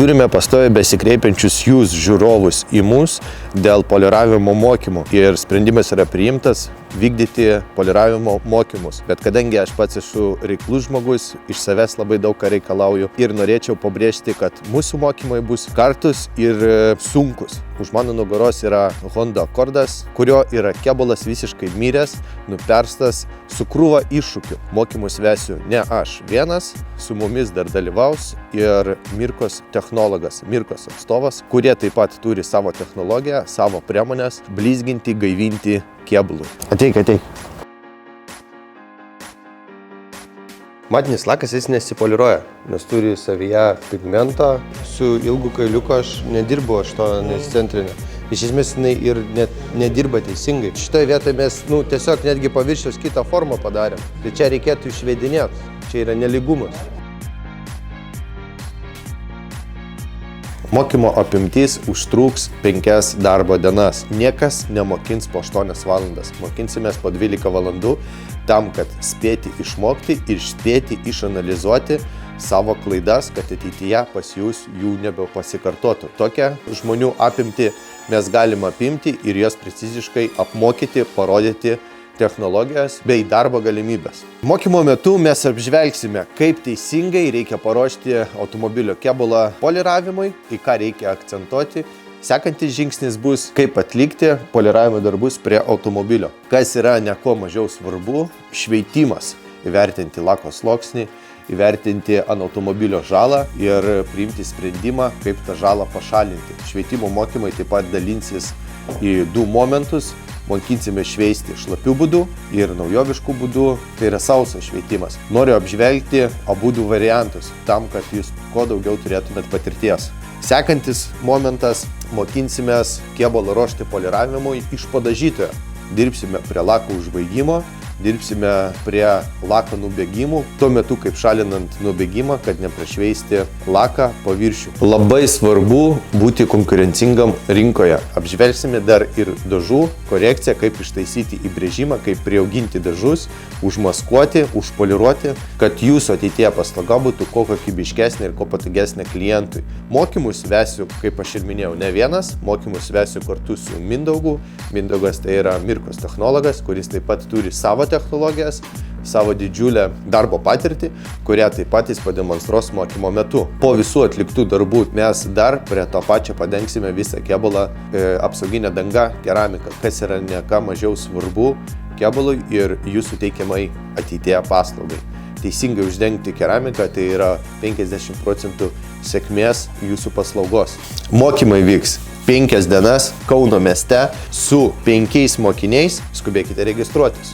turime pastoviai besikreipiančius jūs žiūrovus į mus dėl poliravimo mokymų. Ir sprendimas yra priimtas vykdyti poliravimo mokymus. Bet kadangi aš pats esu reiklus žmogus, iš savęs labai daug ką reikalauju ir norėčiau pabrėžti, kad mūsų mokymai bus kartus ir sunkus. Už mano nugaros yra Honda Accordas, kurio yra kėbulas visiškai miręs, nuperstas su krūva iššūkių. Mokymus vesiu ne aš vienas, su mumis dar dalyvaus ir Mirkos technologas, Mirkos atstovas, kurie taip pat turi savo technologiją, savo priemonės blizginti, gaivinti kėbului. Ateik. Matinis lakas jis nesipoliruoja, nes turi savyje pigmentą. Su ilgu kailiuku aš nedirbu, aš to nesicentrinę. Iš esmės jinai ir nedirba teisingai. Šitoje vietoje mes tiesiog netgi paviršiaus kitą formą padarėm. Tai čia reikėtų išvedinėti. Čia yra nelygumas. Mokymo apimtis užtruks 5 darbo dienas. Niekas nemokins po 8 valandas. Mokinsimės po 12 valandų tam, kad spėti išmokti ir spėti išanalizuoti savo klaidas, kad ateityje pas jūs jų nebepasikartotų. Tokią žmonių apimtį mes galime apimti ir jos preciziškai apmokyti, parodyti technologijas bei darbo galimybės. Mokymo metu mes apžvelgsime, kaip teisingai reikia paruošti automobilio kėbulą poliravimui, į ką reikia akcentuoti. Sekantis žingsnis bus, kaip atlikti poliravimo darbus prie automobilio. Kas yra ne ko mažiau svarbu, šveitimas. Įvertinti lako sluoksnį, įvertinti ant automobilio žalą ir priimti sprendimą, kaip tą žalą pašalinti. Šveitimo mokymai taip pat dalinsis į 2 momentus. Mokinsime šveisti šlapių būdų ir naujoviškų būdų, tai yra sausas šveitimas. Noriu apžvelgti abu variantus, tam, kad jūs kuo daugiau turėtumėt patirties. Sekantis momentas, mokinsimės kėbulą ruošti poliravimui iš padažytojo. Dirbsime prie lako užbaigimo, dirbsime prie lako nubėgimų, tuo metu kaip šalinant nubėgimą, kad neprašveisti laką paviršių. Labai svarbu būti konkurencingam rinkoje. Apžvelgsime dar ir dažų korekciją, kaip ištaisyti įbrėžimą, kaip priauginti dažus, užmaskuoti, užpoliruoti, kad jūsų ateityje paslauga būtų kuo kokybiškesnė ir kuo patogesnė klientui. Mokymus vesiu, kaip aš ir minėjau, ne vienas, mokymus vesiu kartu su Mindaugu. Mindaugas tai yra Mirkos technologas, kuris taip pat turi savo technologijas, savo didžiulę darbo patirtį, kurią taip pat jis pademonstruos mokymo metu. Po visų atliktų darbų mes dar prie to pačio padengsime visą kėbulą apsauginę dangą keramiką, kas yra ne ką mažiau svarbu kėbului ir jūsų teikiamai ateityje paslaugai. Teisingai uždengti keramiką tai yra 50% sėkmės jūsų paslaugos. Mokymai vyks 5 dienas Kauno mieste su 5 mokiniais. Skubėkite registruotis.